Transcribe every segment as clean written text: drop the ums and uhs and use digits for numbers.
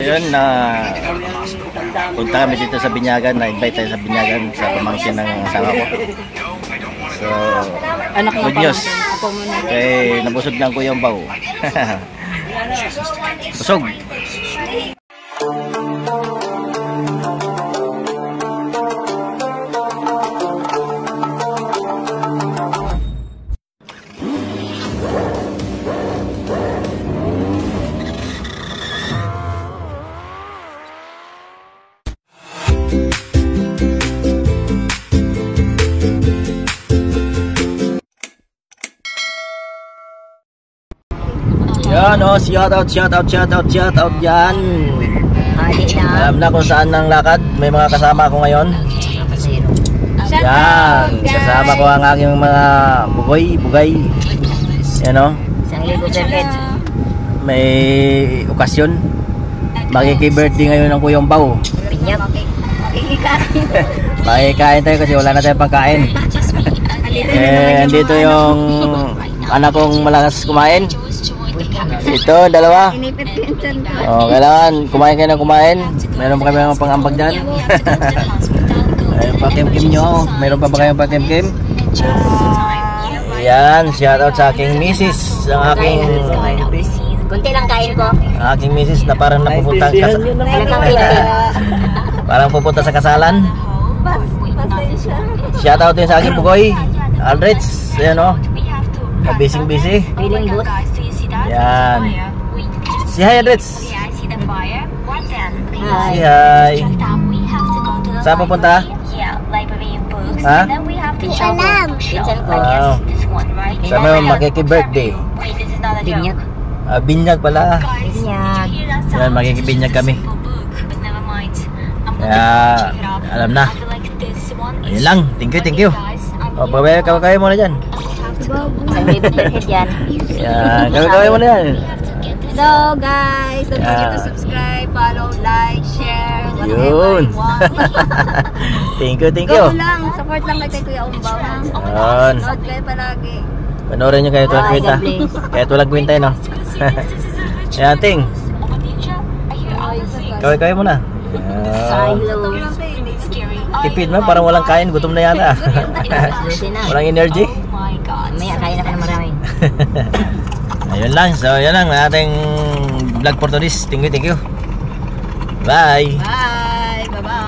Ayun, punta kami dito sa Binyagan, na-invite tayo sa Binyagan sa pamangkin ng asawa ko. So, good news. Kaya nabusog ng Kuya Umbaw. Busog. Yan o, shout out yan. Alam na kung saan ang lakad. May mga kasama ko ngayon. Yan, kasama ko ang aking mga bugay. Yan o, may okasyon. Makiki-birthday ngayon ng Kuya Umbaw. Makikain tayo kasi wala na tayong pagkain. Andito yung anak kong malakas kumain. Ito, dalawa. Kailangan kumain kayo ng kumain. Meron pa kami mga pang-ambag dyan. Ayun pa kim-kim nyo. Meron pa ba kayong pa-kim-kim? Yan, shoutout sa aking misis. Ang aking kunti lang kain ko. Aking misis na parang napupunta parang pupunta sa kasalan. Shoutout din sa aking bugoy Aldrich. Ayan o, busy. Feeling good. Yan. Si hi Aldrich. Hi. Si hi. Saan pupunta? Ha? Pinsan ko. Wow. Saan mo makiki-birthday? Binyag. Binyag pala. Binyag. Yan, makikibinyag kami. Kaya, alam na. Ayun lang. Thank you. O, kaway mo na dyan. Ang baby head yan. Yan, kaway mo na yan. So guys, don't forget to subscribe, follow, like, share, whatever Yun. you want. Thank you. Go lang, support lang kay Kuya Umbaw. Yun. Nood kayo palagi. Panoorin nyo kayo tulag kwenta. Kaya tulag kwenta yun, no? Yan, ting. Kaway mo na. Tipid mo, parang walang kain. Gutom na yata. Walang energy. Mamaya kain na ka na marami. Ayun lang. So, yun lang. Ating vlog for today's. Thank you. Bye. Bye-bye.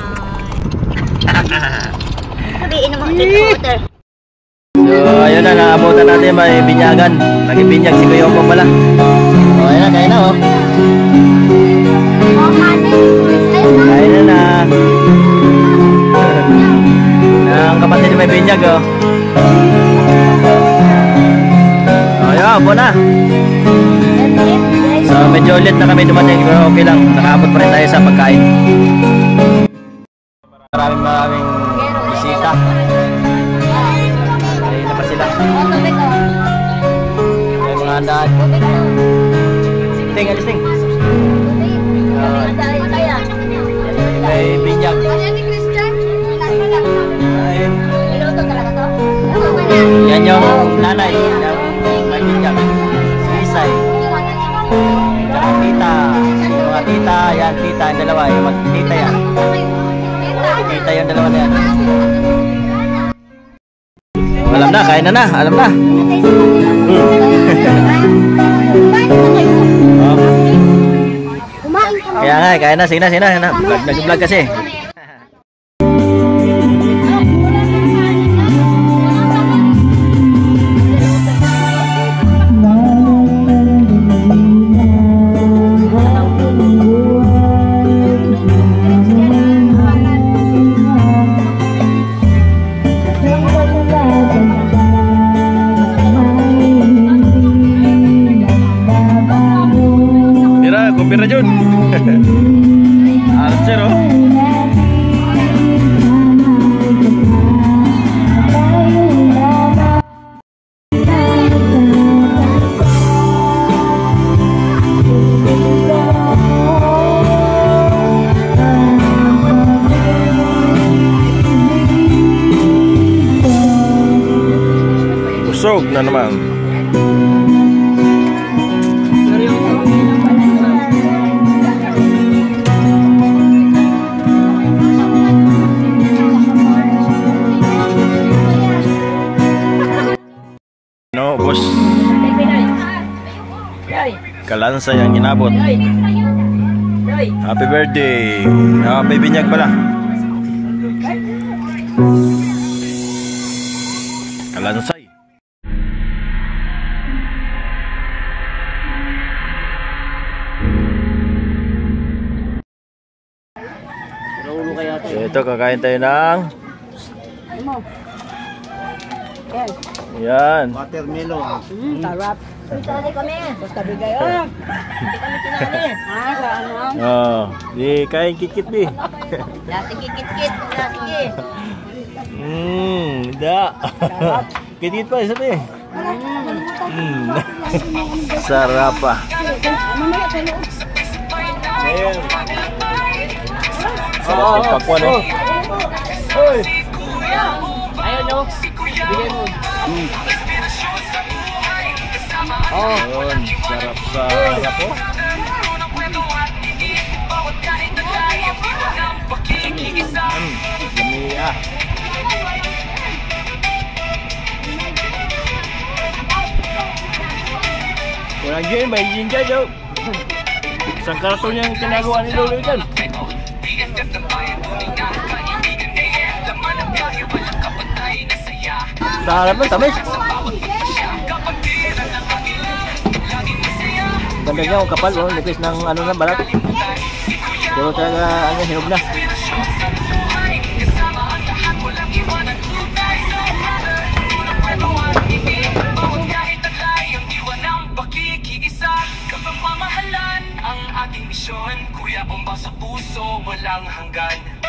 Sabihin naman water. So, ayun na. Naabutan natin. May binyagan. Nag-ibinyag si Kuya Umbaw pala. O, ayun na. Kain na, oh. Kain na. Ang kapatid may binyag, oh. Ayun, po na. So, medyo ulit na kami dumating, pero okay lang. Nakaabot pa rin tayo sa pagkain. Maraming bisita. Ayun na pa sila. May mga handaan. Alis ting. May binyag. Yan yung nanay ng may binyag. Si Isay. Yung tita. Yung mga tita. Yan, tita. Yung dalawa. Yung mag-tita yan. Tita yung dalawa na yan. Alam na. Kain na. Alam na. Kaya nga, kain na. Sige na. Nag-vlog kasi. Kumpir Jun. Archer, oh. Busog na naman. kalansay ang inabot. Happy birthday. Happy binyag pala. Kalansay. Ito, kakain tayo ng yan. Watermelon. Sarap. Tinali kami. Basta bigay. Hindi kami tinali. Sa ano? Di kain kikit bi. Dati kikit-kit. Dati. Da. Kikit pa isa to Sarap pa. Ayan. Sarap yung pakwan Hoy! Ayun no. Bigay mo. Ayun, sarap po. Dami Walang gin, may gin dyan Isang karton yung tinagawa ni Lolo dyan. Sa harap mo, tamis. Ganda niya, kapal, nipis ng ano na balat. Pero talaga, hinog na. Ang aking misyon, Kuya Bomba sa puso, walang hanggan.